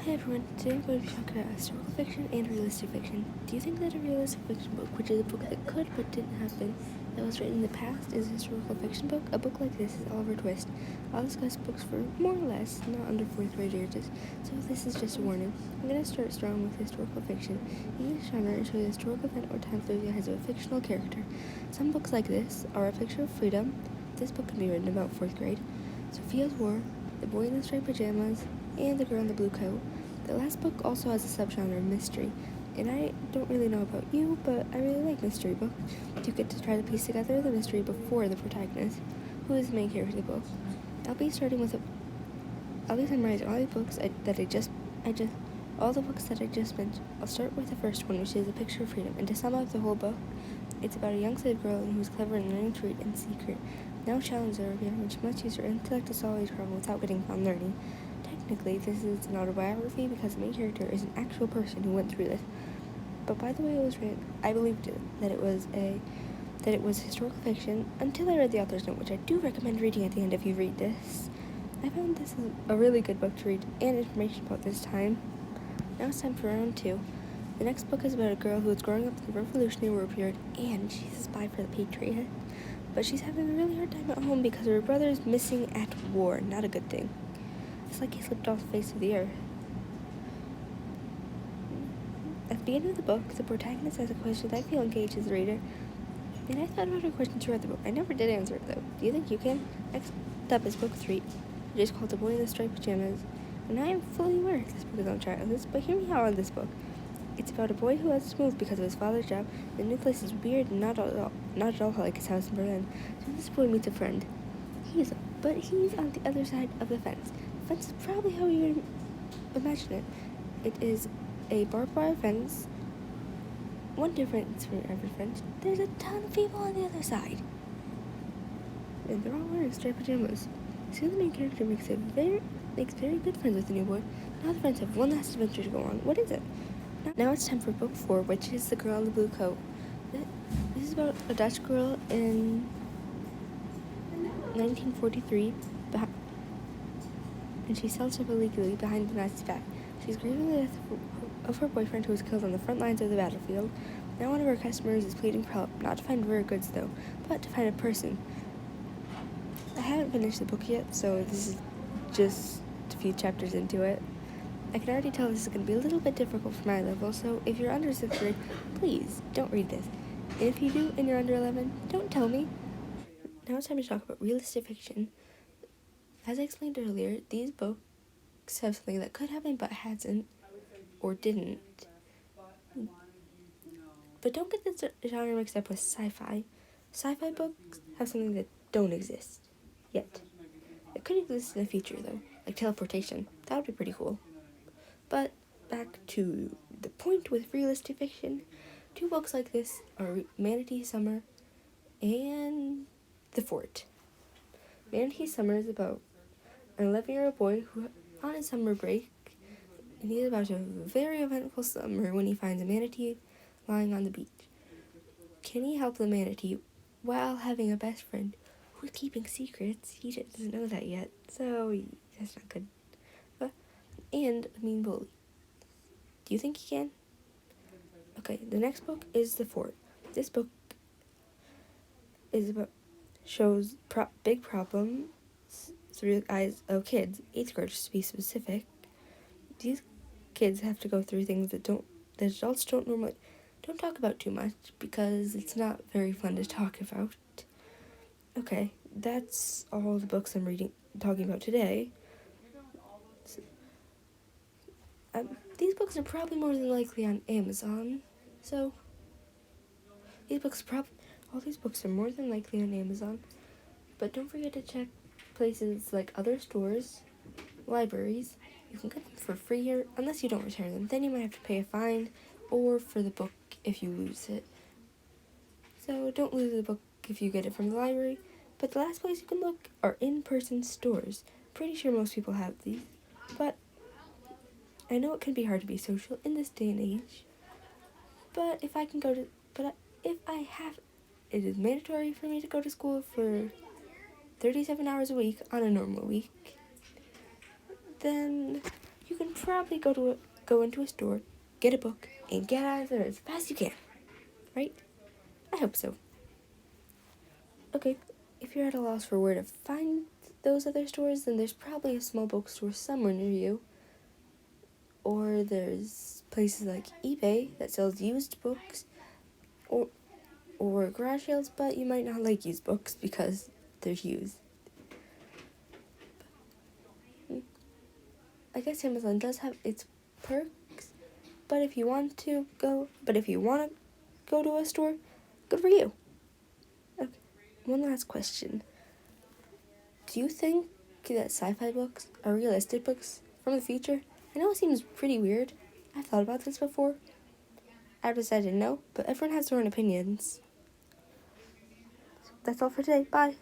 Hey everyone, today I'm going to be talking about historical fiction and realistic fiction. Do you think that a realistic fiction book, which is a book that could but didn't happen, that was written in the past, is a historical fiction book? A book like this is Oliver Twist. I'll discuss books for more or less, not under 4th grade ages, so this is just a warning. I'm going to start strong with historical fiction. In each genre, show the historical event or time through the eyes of a fictional character. Some books like this are A Picture of Freedom. This book can be written about 4th grade. Sophia's War, The Boy in the Striped Pajamas, and The Girl in the Blue Coat. The last book also has a subgenre of mystery, and I don't really know about you, but I really like mystery books. You get to try to piece together the mystery before the protagonist, who is the main character of the book. I'll be summarizing all the books all the books that I just mentioned. I'll start with the first one, which is A Picture of Freedom, and to sum up the whole book, it's about a young slave girl who's clever and learning to read in secret. Now challenges are again, when she must use her intellect to solve each problem without getting found learning. Technically, this is an autobiography because the main character is an actual person who went through this. But by the way it was written, I believed that it was historical fiction until I read the author's note, which I do recommend reading at the end if you read this. I found this is a really good book to read and information about this time. Now it's time for round 2. The next book is about a girl who is growing up in the Revolutionary War period, and she's a spy for the Patriot. But she's having a really hard time at home because her brother is missing at war. Not a good thing. It's like he slipped off the face of the earth. At the beginning of the book, the protagonist has a question that I feel engages the reader, and I thought about her question throughout the book. I never did answer it though. Do you think you can? Next up is book 3, which is called The Boy in the Striped Pajamas, and I am fully aware this book is on childhood, but hear me out on this book. It's about a boy who has to move because of his father's job. The new place is weird and not at all like his house in Berlin. So this boy meets a friend. He's on the other side of the fence. The fence is probably how you imagine it. It is a barbed wire fence. One difference for every fence. There's a ton of people on the other side. And they're all wearing striped pajamas. Soon the main character makes very good friends with the new boy. Now the friends have one last adventure to go on. What is it? Now it's time for book 4, which is The Girl in the Blue Coat. This is about a Dutch girl in 1943, and she sells herself illegally behind the Nazi back. She's grieving the death of her boyfriend who was killed on the front lines of the battlefield. Now one of her customers is pleading for help, not to find rare goods though, but to find a person. I haven't finished the book yet, so this is just a few chapters into it. I can already tell this is going to be a little bit difficult for my level, so if you're under 6th grade, please don't read this. And if you do and you're under 11, don't tell me. Now it's time to talk about realistic fiction. As I explained earlier, these books have something that could happen but hasn't, or didn't. But don't get this genre mixed up with sci-fi. Sci-fi books have something that don't exist yet. It could exist in the future, though, like teleportation. That would be pretty cool. But back to the point with realistic fiction. 2 books like this are Manatee Summer and The Fort. Manatee Summer is about an 11-year-old boy who, on his summer break, and he's about a very eventful summer when he finds a manatee lying on the beach. Can he help the manatee while having a best friend who's keeping secrets? He just doesn't know that yet, so that's not good. And a mean bully. Do you think he can? Okay, the next book is The Fort. This book shows big problems through the eyes of kids, 8th graders to be specific. These kids have to go through things that adults don't talk about too much because it's not very fun to talk about. Okay, that's all the books I'm talking about today. These books are probably more than likely on Amazon, so all these books are more than likely on Amazon, but don't forget to check places like other stores, libraries. You can get them for free here, unless you don't return them. Then you might have to pay a fine, or for the book if you lose it. So don't lose the book if you get it from the library, but the last place you can look are in-person stores. Pretty sure most people have these, but I know it can be hard to be social in this day and age, but it is mandatory for me to go to school for 37 hours a week on a normal week, then you can probably go into a store, get a book, and get out of there as fast as you can. Right? I hope so. Okay, if you're at a loss for where to find those other stores, then there's probably a small bookstore somewhere near you. Or there's places like eBay that sells used books, or garage sales, but you might not like used books because they're used. I guess Amazon does have its perks, but if you want to go to a store, good for you. Okay, one last question. Do you think that sci-fi books are realistic books from the future? I know it seems pretty weird. I've thought about this before. I've decided no, but everyone has their own opinions. That's all for today. Bye.